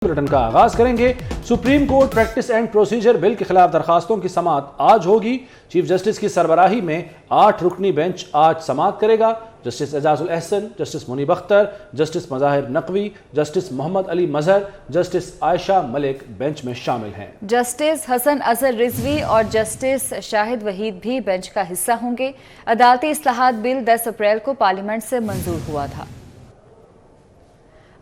Bulletin का आगाज करेंगे। Supreme court practice and procedure bill के खिलाफ दरखास्तों की समाअत आज होगी। चीफ जस्टिस की सरबराही में 8 रुकनी बेंच आज समाअत करेगा। Justice Ijazul Ahsan, justice Munib Akhtar, justice Mazahir Naqvi, justice Muhammad Ali Mazhar, justice Ayesha Malik bench में शामिल हैं। जस्टिस हसन अजहर रिजवी और जस्टिस शाहिद वहीद भी बेंच का हिस्सा होंगे। अदालती इस्लाहात बिल 10 अप्रैल को पार्लियामेंट से मंजूर हुआ था।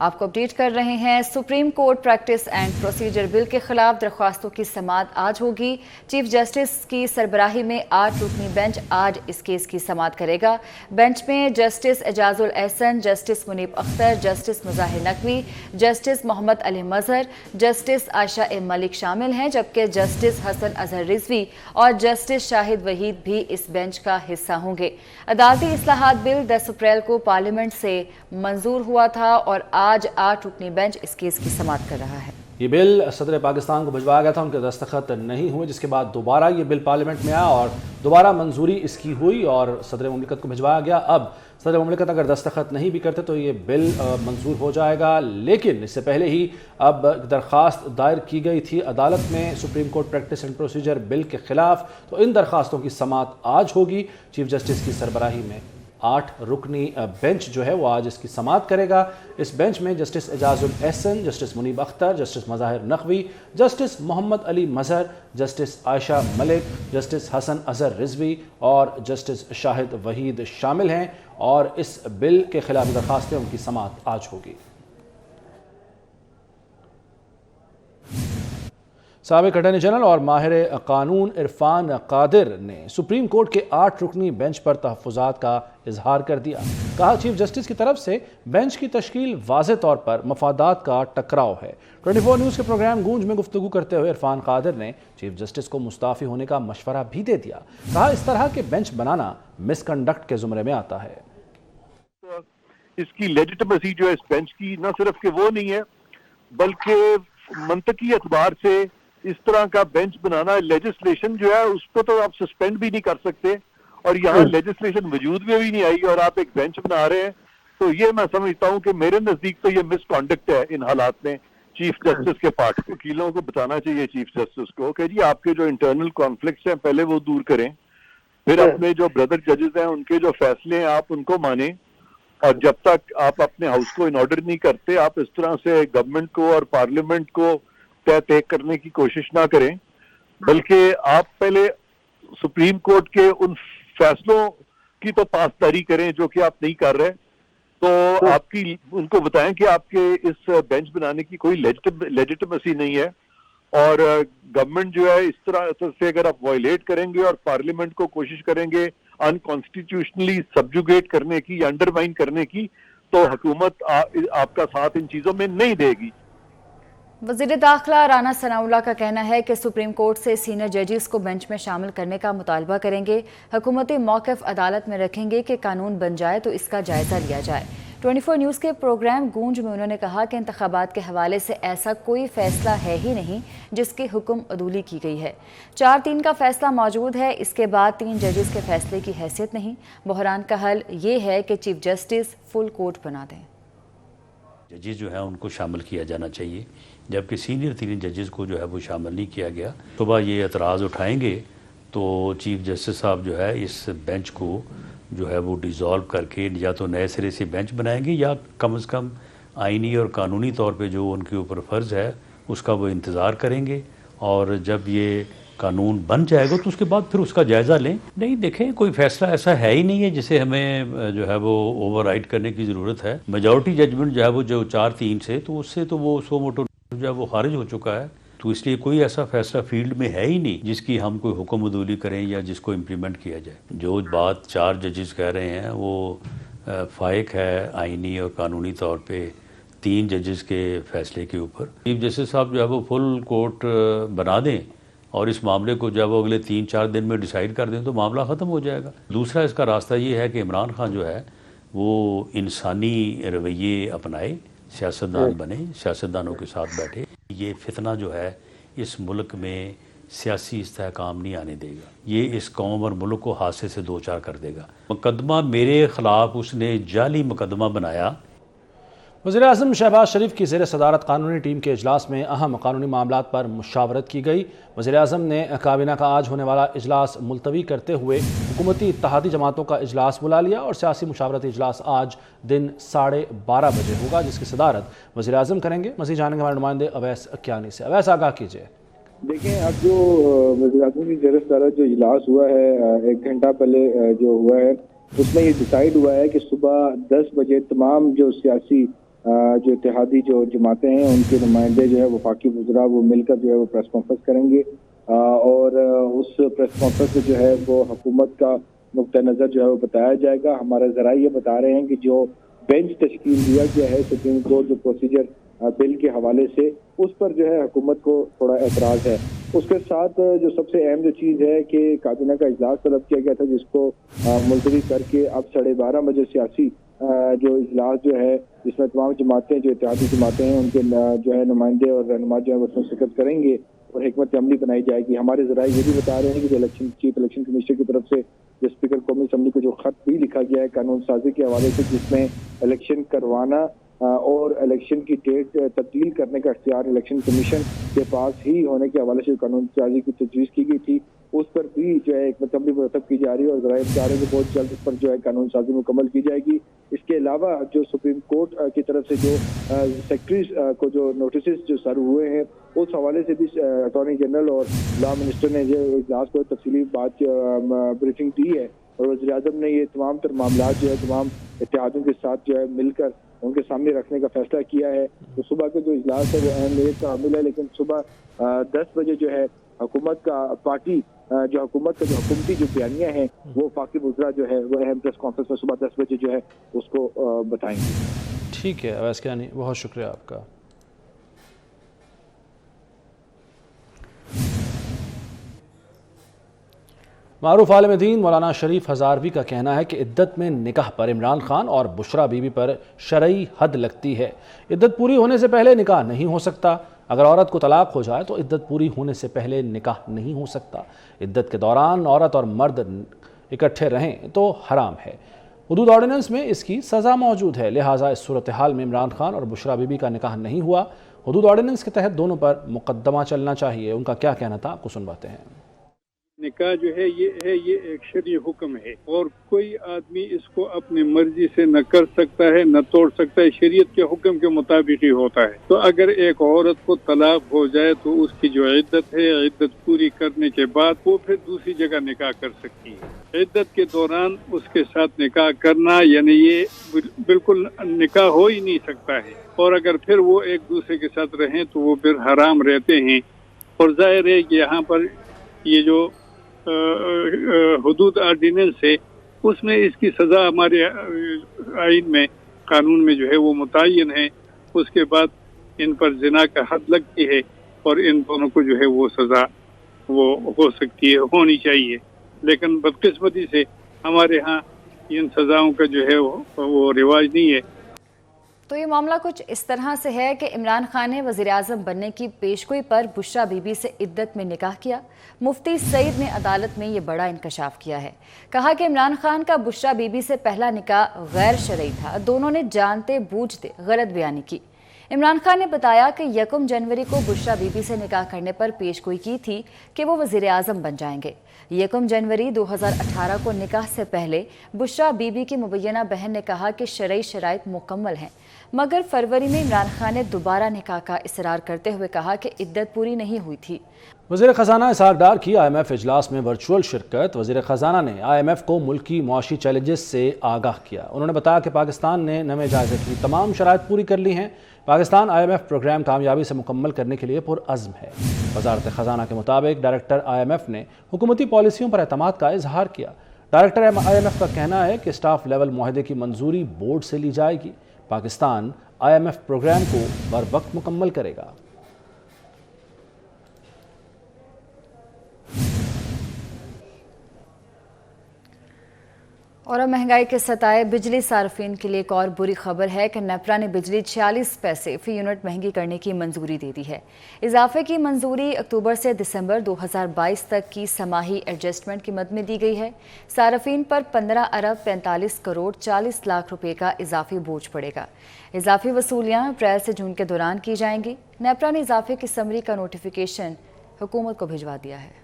आपको अपडेट कर रहे हैं। Supreme court practice and procedure bill के खिलाफ दरख्वास्तों की समाअत आज होगी। चीफ जस्टिस की सरबराही में 8 रुकनी बेंच आज इस केस की समाअत करेगा। बेंच में justice Ijazul Ahsan, justice Munib Akhtar, justice Mazahir Naqvi, justice Muhammad Ali Mazhar, justice Ayesha Malik शामिल हैं, जबकि जस्टिस हसन अजहर रिजवी और जस्टिस शाहिद वहीद भी इस बेंच का हिस्सा होंगे। अदालती इस्लाहात बिल 10 अप्रैल को पार्लियामेंट से मंजूर हुआ था और आज 8 रुकनी बेंच इस केस की समाअत कर रहा है। ये बिल सदर पाकिस्तान को भिजवाया गया था, उनके दस्तखत नहीं हुए, जिसके बाद दोबारा ये बिल पार्लियामेंट में आया और दोबारा मंजूरी इसकी हुई और सदर मुमलिकत को भिजवाया गया। अब सदर मुमलिकत अगर दस्तखत नहीं भी करते तो ये बिल मंजूर हो जाएगा, लेकिन इससे पहले ही अब दरख्वास्त दायर की गई थी अदालत में supreme court practice and procedure bill के खिलाफ। तो इन दरख्वास्तों की समाअत आज होगी। चीफ जस्टिस की सरबराही में 8 रुकनी बेंच जो है वो आज इसकी समाअत करेगा। इस बेंच में justice Ijazul Ahsan, justice Munib Akhtar, justice Mazahir Naqvi, justice Muhammad Ali Mazhar, justice Ayesha Malik, justice Hasan Azhar Rizvi और जस्टिस शाहिद वहीद शामिल हैं और इस बिल के खिलाफ दरखास्तें उनकी समाअत आज होगी। साबिक अटॉर्नी जनरल और माहिर कानून इरफान कादिर ने सुप्रीम कोर्ट के 8 रुकनी बेंच पर तहफ़्फ़ुज़ात का इजहार कर दिया। कहा, चीफ जस्टिस की तरफ से बेंच की तश्कील वाज़े तौर पर मफादात का टकराव है। 24 न्यूज़ के प्रोग्राम गूंज में गुफ्तगू करते हुए इरफान कादिर ने चीफ जस्टिस को मुस्ताफ़ी होने का मशवरा भी दे दिया। कहा, इस तरह के बेंच बनाना मिसकंडक्ट के ज़ुमरे में आता है। इसकी लेजिटिमेसी जो है इस बेंच की न सिर्फ कि वो नहीं है, बल्कि मंतकी एतबार से इस तरह का बेंच बनाना, लेजिस्लेशन जो है उसको तो आप सस्पेंड भी नहीं कर सकते और यहाँ लेजिस्लेशन वजूद में भी नहीं आई और आप एक बेंच बना रहे हैं। तो ये मैं समझता हूँ कि मेरे नजदीक तो ये मिसकॉन्डक्ट है इन हालात में चीफ जस्टिस के पार्ट। वकीलों को बताना चाहिए चीफ जस्टिस को कि जी आपके जो इंटरनल कॉन्फ्लिक्ट्स हैं पहले वो दूर करें, फिर अपने जो ब्रदर जजेस हैं उनके जो फैसले हैं आप उनको माने, और जब तक आप अपने हाउस को इन ऑर्डर नहीं करते आप इस तरह से गवर्नमेंट को और पार्लियामेंट को तय करने की कोशिश ना करें, बल्कि आप पहले सुप्रीम कोर्ट के उन फैसलों की तो पासदारी करें जो कि आप नहीं कर रहे। तो आपकी उनको बताएं कि आपके इस बेंच बनाने की कोई लेजिटिमेसी नहीं है और गवर्नमेंट जो है इस तरह से अगर आप वायलेट करेंगे और पार्लियामेंट को कोशिश करेंगे अनकॉन्स्टिट्यूशनली सब्जुगेट करने की या अंडरमाइन करने की, तो हुकूमत आपका साथ इन चीजों में नहीं देगी। वज़ीर दाखिला राना सनाउल्लाह का कहना है कि सुप्रीम कोर्ट से सीनियर जजेस को बेंच में शामिल करने का मुतालबा करेंगे। हुकूमती मौक़िफ़ अदालत में रखेंगे कि कानून बन जाए तो इसका जायज़ा लिया जाए। 24 न्यूज़ के प्रोग्राम गूंज में उन्होंने कहा कि इंतखाबात के हवाले से ऐसा कोई फ़ैसला है ही नहीं जिसकी हुक्म अदूली की गई है। 4-3 का फ़ैसला मौजूद है, इसके बाद 3 जजेस के फ़ैसले की हैसियत नहीं। बहरान का हल ये है कि चीफ जस्टिस फुल कोर्ट बना दें। जजेस जो है उनको शामिल किया जाना चाहिए, जबकि सीनियर 3 जजेस को जो है वो शामिल नहीं किया गया। सुबह ये एतराज़ उठाएंगे तो चीफ जस्टिस साहब जो है इस बेंच को जो है वो डिज़ोल्व करके या तो नए सिरे से बेंच बनाएंगे या कम से कम आइनी और कानूनी तौर पे जो उनके ऊपर फ़र्ज़ है उसका वो इंतज़ार करेंगे और जब ये कानून बन जाएगा तो उसके बाद फिर उसका जायज़ा लें। नहीं, देखें कोई फ़ैसला ऐसा है ही नहीं है जिसे हमें जो है वो ओवरराइड करने की ज़रूरत है। मेजॉरिटी जजमेंट जो है वो जो 4-3 से तो उससे तो वो सो मोटो जो है वो खारिज हो चुका है, तो इसलिए कोई ऐसा फैसला फील्ड में है ही नहीं जिसकी हम कोई हुक्म अदूली करें या जिसको इम्प्लीमेंट किया जाए। जो बात 4 जजेस कह रहे हैं वो फाइक है आइनी और कानूनी तौर पे 3 जजेस के फैसले के ऊपर। चीफ जस्टिस साहब जो है वो फुल कोर्ट बना दें और इस मामले को जब वो अगले 3-4 दिन में डिसाइड कर दें तो मामला ख़त्म हो जाएगा। दूसरा इसका रास्ता ये है कि इमरान खान जो है वो इंसानी रवैये अपनाए, सियासतदान बने, सियासतदानों के साथ बैठे। ये फितना जो है इस मुल्क में सियासी इस्तेहकाम नहीं आने देगा, ये इस कौम और मुल्क को हादसे से दो चार कर देगा। मुकदमा मेरे ख़िलाफ़ उसने जाली मुकदमा बनाया वज़ीर-ए-आज़म शहबाज शरीफ की ज़ेर सदारत कानूनी टीम के इजलास में अहम कानूनी मामलात पर मुशावरत की गई। वज़ीर-ए-आज़म ने काबीना का आज होने वाला इजलास मुलतवी करते हुए हुकूमती इत्तेहादी जमातों का इजलास बुला लिया और सियासी मुशावरती इजलास आज दिन 12:30 बजे होगा, जिसकी सदारत वज़ीर-ए-आज़म करेंगे। मज़ीद जानेंगे हमारे नुमाइंदे अवैस अकियानी से। अवैस, आगाह कीजिए। देखें, अब जो वज़ीर-ए-आज़म की ज़ेर सदारत जो इजलास हुआ है 1 घंटा पहले जो हुआ है, उसमें ये डिसाइड हुआ है कि सुबह 10 बजे तमाम जो सियासी जो इत्तेहादी जो जमातें हैं उनके नुमाइंदे जो है वफाकी वज़रा वो मिलकर जो है वो प्रेस कॉन्फ्रेंस करेंगे और उस प्रेस कॉन्फ्रेंस में जो है वो हुकूमत का नुक्ता नज़र जो है वो बताया जाएगा। हमारे ज़राए ये बता रहे हैं कि जो बेंच तश्कील दिया गया है सुप्रीम कोर्ट जो प्रोसीजर बिल के हवाले से, उस पर जो है हुकूमत को थोड़ा एतराज़ है। उसके साथ जो सबसे अहम जो चीज़ है कि काबीना का इजलास तलब किया गया था, जिसको मुलतवी करके अब 12:30 बजे सियासी जो इजलास जो है जिसमें तमाम जमातें जो इत्तेहादी जमातें हैं उनके जो है नुमाइंदे और रहनुमा जो है उसमें शिरकत करेंगे और हिकमत अमली बनाई जाएगी। हमारे ज़राए ये भी बता रहे हैं कि जो चीफ इलेक्शन कमीशनर की तरफ से जो स्पीकर कौमी असम्बली को जो खत भी लिखा गया है कानून साजी के हवाले से, जिसमें इलेक्शन करवाना और इलेक्शन की डेट तब्दील करने का इख्तियार इलेक्शन कमीशन के पास ही होने के हवाले से कानून साजी की तजवीज़ की गई थी, उस पर भी जो है हिकमत अमली मुरतब की जा रही है और ज़राए बता रहे हैं कि बहुत जल्द इस पर जो है कानून साजी मुकम्मल की जाएगी। इसके अलावा जो सुप्रीम कोर्ट की तरफ से जो सेक्रेटरीज को जो नोटिस जो सर्व हुए हैं, उस हवाले से भी अटॉर्नी जनरल और लॉ मिनिस्टर ने जो इजलास को तफसीली बात ब्रीफिंग दी है और वज़ीर-ए-आज़म ने ये तमाम तर मामला जो है तमाम इत्तेहादियों के साथ जो है मिलकर उनके सामने रखने का फैसला किया है। तो सुबह का जो इजलास है वो अहमियत का हामिल है, लेकिन सुबह 10 बजे जो है हुकूमत का पार्टी जो हुकूमत का जो हुकूमती जो बयानियाँ हैं वो वफाकी वज़रा जो है वो अहम प्रेस कॉन्फ्रेंस में सुबह 10 बजे जो है उसको बताएंगे। ठीक है अवैस अकियानी, बहुत शुक्रिया आपका। मारूफ आलिम दीन मौलाना शरीफ हज़ारवी का कहना है कि इद्दत में निकाह पर इमरान खान और बुशरा बीबी पर शरई हद लगती है। इद्दत पूरी होने से पहले निकाह नहीं हो सकता। अगर औरत को तलाक हो जाए तो इद्दत पूरी होने से पहले निकाह नहीं हो सकता। इद्दत के दौरान औरत और मर्द इकट्ठे रहें तो हराम है। हुदूद ऑर्डिनेंस में इसकी सज़ा मौजूद है, लिहाजा इस सूरत हाल में इमरान खान और बुशरा बीबी का निकाह नहीं हुआ। हुदूद ऑर्डिनेंस के तहत दोनों पर मुकदमा चलना चाहिए। उनका क्या कहना था, आपको सुनवाते हैं। निकाह जो है ये एक शरई हुक्म है और कोई आदमी इसको अपनी मर्जी से न कर सकता है न तोड़ सकता है, शरीयत के हुक्म के मुताबिक ही होता है। तो अगर एक औरत को तलाक हो जाए तो उसकी जो इद्दत है, इद्दत पूरी करने के बाद वो फिर दूसरी जगह निकाह कर सकती है। इद्दत के दौरान उसके साथ निकाह करना यानी ये बिल्कुल निकाह हो ही नहीं सकता है, और अगर फिर वो एक दूसरे के साथ रहें तो वो फिर हराम रहते हैं। और जाहिर है कि यहाँ पर ये जो हुदूद ऑर्डिनेंस है उसमें इसकी सज़ा हमारे आइन में कानून में जो है वो मुतय्यन है। उसके बाद इन पर जिना का हद लगती है और इन दोनों को जो है वो सज़ा वो हो सकती है, होनी चाहिए। लेकिन बदकिस्मती से हमारे यहाँ इन सज़ाओं का जो है वो रिवाज नहीं है। तो ये मामला कुछ इस तरह से है कि इमरान खान ने वज़ीर-ए-आज़म बनने की पेशगोई पर बुशरा बीबी से इद्दत में निकाह किया। मुफ्ती सईद ने अदालत में ये बड़ा इंकशाफ किया है। कहा कि इमरान खान का बुशरा बीबी से पहला निकाह गैर शरई था। दोनों ने जानते बूझते गलत बयानी की। इमरान खान ने बताया कि 1 जनवरी को बुशरा बीबी से निकाह करने पर पेशगोई की थी कि वो वज़ीर-ए-आज़म बन जाएंगे। 1 जनवरी 2018 को निकाह से पहले बुशरा बीबी की मुबैना बहन ने कहा कि शरई शराइत मुकम्मल हैं, मगर फरवरी में इमरान खान ने दोबारा निकाह का इसरार करते हुए कहा कि इद्दत पूरी नहीं हुई थी। वज़ीर ख़ज़ाना इसहाक़ डार की IMF इजलास में वर्चुअल शिरकत। वज़ीर ख़ज़ाना ने IMF को मुल्की मुआशी चैलेंजेस से आगाह किया। उन्होंने बताया कि पाकिस्तान ने नवे जायज़े की तमाम शराइत पूरी कर ली हैं। पाकिस्तान IMF प्रोग्राम कामयाबी से मुकम्मल करने के लिए पुरअज़्म है। वज़ारत ख़ज़ाना के मुताबिक डायरेक्टर IMF ने हुकूमती पॉलिसियों पर एतमाद का इजहार किया। डायरेक्टर IMF का कहना है कि स्टाफ लेवल मुआहदे की मंजूरी बोर्ड से ली जाएगी। पाकिस्तान IMF प्रोग्राम को बर वक्त मुकम्मल करेगा। और अब महंगाई के सताए बिजली सार्फिन के लिए एक और बुरी खबर है कि नेपरा ने बिजली 46 पैसे फी यूनिट महंगी करने की मंजूरी दे दी है। इजाफे की मंजूरी अक्टूबर से दिसंबर 2022 तक की समाही एडजस्टमेंट की मद में दी गई है। सार्फिन पर 15 अरब 45 करोड़ 40 लाख रुपए का इजाफी बोझ पड़ेगा। इजाफी वसूलियाँ अप्रैल से जून के दौरान की जाएंगी। नेपरा ने इजाफे की समरी का नोटिफिकेशन हुकूमत को भिजवा दिया है।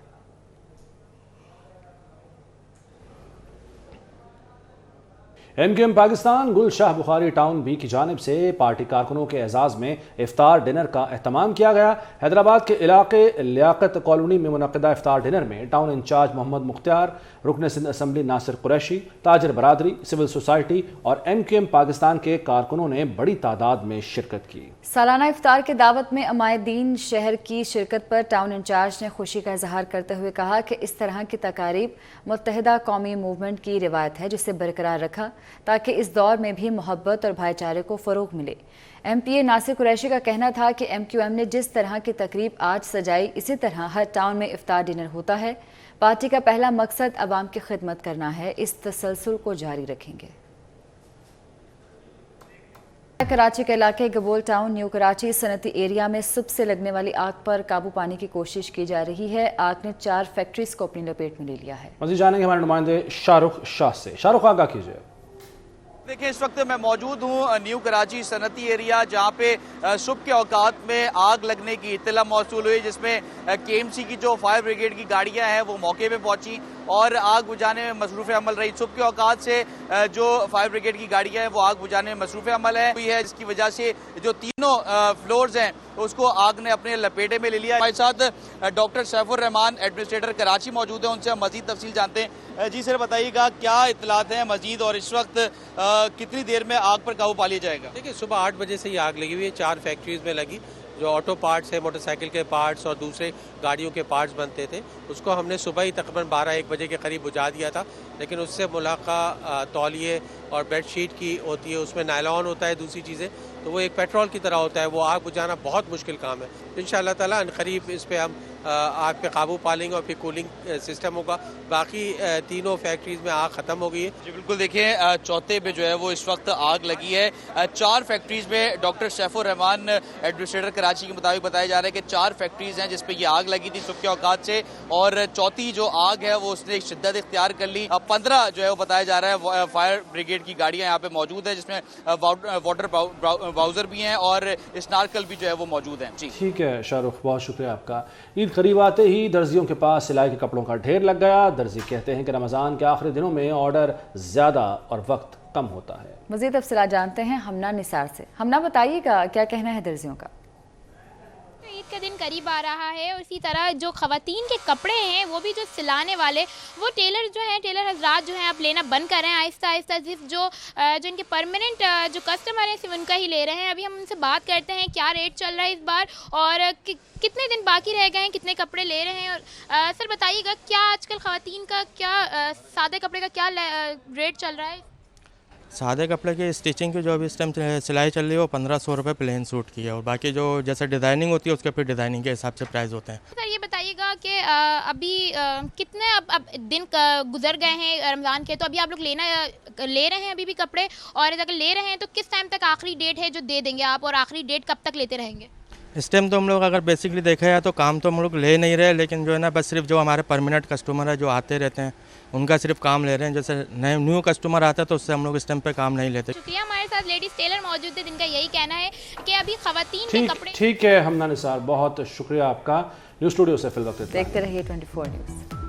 एमक्यूएम पाकिस्तान गुल शाह बुखारी टाउन बी की जानिब से पार्टी कारकुनों के एजाज़ में इफ्तार डिनर का एहतमाम किया गया। हैदराबाद के इलाके लियाकत कॉलोनी में मुनक़दा इफ्तार डिनर में टाउन इंचार्ज मोहम्मद मुख्तार, रुकन सिंध असम्बली नासिर कुरैशी, ताजर बरादरी, सिविल सोसाइटी और एमक्यूएम पाकिस्तान के कारकुनों ने बड़ी तादाद में शिरकत की। सालाना इफ्तार की दावत में अमायदीन शहर की शिरकत पर टाउन इंचार्ज ने खुशी का इजहार करते हुए कहा कि इस तरह की तकारीब मुत्तहिदा कौमी मूवमेंट की रिवायत है, जिसे बरकरार रखा ताकि इस दौर में भी मोहब्बत और भाईचारे को फ़रोग मिले। एमपीए नासिर कुरैशी का कहना था कि एमक्यूएम ने जिस तरह की तकरीब आज सजाई, इसी तरह हर टाउन में इफ्तार डिनर होता है। पार्टी का पहला मकसद अवाम की खिदमत करना है, इस तसलसल को जारी रखेंगे। कराची के इलाके गबोल टाउन न्यू कराची सनती एरिया में सुबह से लगने वाली आग पर काबू पाने की कोशिश की जा रही है। आग ने 4 फैक्ट्रीज को अपनी लपेट में ले लिया है। मज़ीद जानेंगे हमारे नुमाइंदे शाहरुख शाह से। शाहरुख, आगाह कीजिए। देखिए, इस वक्त मैं मौजूद हूँ न्यू कराची सनती एरिया, जहाँ पे सुबह के औकात में आग लगने की इत्तला मौसूल हुई, जिसमें केएमसी की जो फायर ब्रिगेड की गाड़ियाँ हैं वो मौके पे पहुंची और आग बुझाने में मसरूफ़ अमल रही। सुबह के औकात से जो फायर ब्रिगेड की गाड़ियाँ हैं वो आग बुझाने में मसरूफ़ अमल है, जिसकी वजह से जो तीनों फ्लोर्स हैं उसको आग ने अपने लपेटे में ले लिया। हमारे साथ डॉक्टर सैफुर रहमान, एडमिनिस्ट्रेटर कराची, मौजूद हैं। उनसे हम मजीद तफसील जानते हैं। जी सर, बताइएगा क्या इत्तलात हैं मजीद और इस वक्त कितनी देर में आग पर काबू पा लिया जाएगा? देखिए, सुबह 8 बजे से ये आग लगी हुई है। 4 फैक्ट्रीज में लगी। जो ऑटो पार्ट्स है, मोटरसाइकिल के पार्ट्स और दूसरे गाड़ियों के पार्ट्स बनते थे, उसको हमने सुबह ही तकरीबन 12-1 बजे के करीब बुझा दिया था। लेकिन उससे मुलाका तौलिए और बेडशीट की होती है, उसमें नायलॉन होता है, दूसरी चीज़ें, तो वो एक पेट्रोल की तरह होता है। वो आग बुझाना बहुत मुश्किल काम है। इंशाअल्लाह ताला अनकरीब इस पे हम आग पे काबू पा लेंगे और फिर कूलिंग सिस्टम होगा। बाकी तीनों फैक्ट्रीज में आग ख़त्म हो गई है। जी बिल्कुल, देखिए चौथे पे जो है वो इस वक्त आग लगी है। 4 फैक्ट्रीज में डॉक्टर सैफुर रहमान, एडमिनिस्ट्रेटर कराची के मुताबिक बताया जा रहा है कि 4 फैक्ट्रीज हैं जिस पे ये आग लगी थी सुबह के औकात से, और चौथी जो आग है वो उसने शिद्दत इख्तियार कर ली। 15 जो है वो बताया जा रहा है फायर ब्रिगेड की गाड़ियाँ यहाँ पे मौजूद है, जिसमें वाटर बाउजर भी हैं और स्नार्कल भी जो है वो मौजूद हैं। जी ठीक है शाहरुख, बहुत शुक्रिया आपका। ईद करीब आते ही दर्जियों के पास सिलाई के कपड़ों का ढेर लग गया। दर्जी कहते हैं कि रमज़ान के आखिरी दिनों में ऑर्डर ज़्यादा और वक्त कम होता है। मज़ीद तफसीलात जानते हैं हमना निसार से। हमना, बताइएगा क्या कहना है दर्जियों का? ईद का दिन करीब आ रहा है और इसी तरह जो ख़वातीन के कपड़े हैं वो भी जो सिलाने वाले वो टेलर जो हैं, टेलर हजरात जो हैं अब लेना बंद कर रहे हैं आहिस्ता आहिस्ता। सिर्फ जो इनके परमानेंट जो कस्टमर हैं सिर्फ उनका ही ले रहे हैं। अभी हम उनसे बात करते हैं क्या रेट चल रहा है इस बार और कितने दिन बाकी रह गए हैं, कितने कपड़े ले रहे हैं। और सर बताइएगा क्या आजकल ख़वातीन का क्या सादे कपड़े का क्या रेट चल रहा है? सादे कपड़े के स्टिचिंग की जो अभी इस टाइम सिलाई चल रही है वो 1500 रुपये प्लेन सूट की है, और बाकी जो जैसे डिज़ाइनिंग होती है उसके फिर डिज़ाइनिंग के हिसाब से प्राइस होते हैं। सर ये बताइएगा कि अभी कितने अब दिन गुजर गए हैं रमज़ान के, तो अभी आप लोग ले रहे हैं अभी भी कपड़े, और अगर ले रहे हैं तो किस टाइम तक आखिरी डेट है जो दे देंगे आप, और आखिरी डेट कब तक लेते रहेंगे? इस टाइम तो हम लोग अगर बेसिकली देखा जाए तो काम तो हम लोग ले नहीं रहे, लेकिन जो है ना बस सिर्फ जो हमारे परमानेंट कस्टमर है जो आते रहते हैं उनका सिर्फ काम ले रहे हैं। जैसे नए न्यू कस्टमर आता है तो उससे हम लोग इस टाइम पे काम नहीं लेते। शुक्रिया। हमारे साथ लेडीज टेलर मौजूद है जिनका यही कहना है कि अभी खवातीन के कपड़े। ठीक है हमना निसार, बहुत शुक्रिया आपका। न्यूज़ स्टूडियो से फिल वक्त देखते रहिए 24 न्यूज़।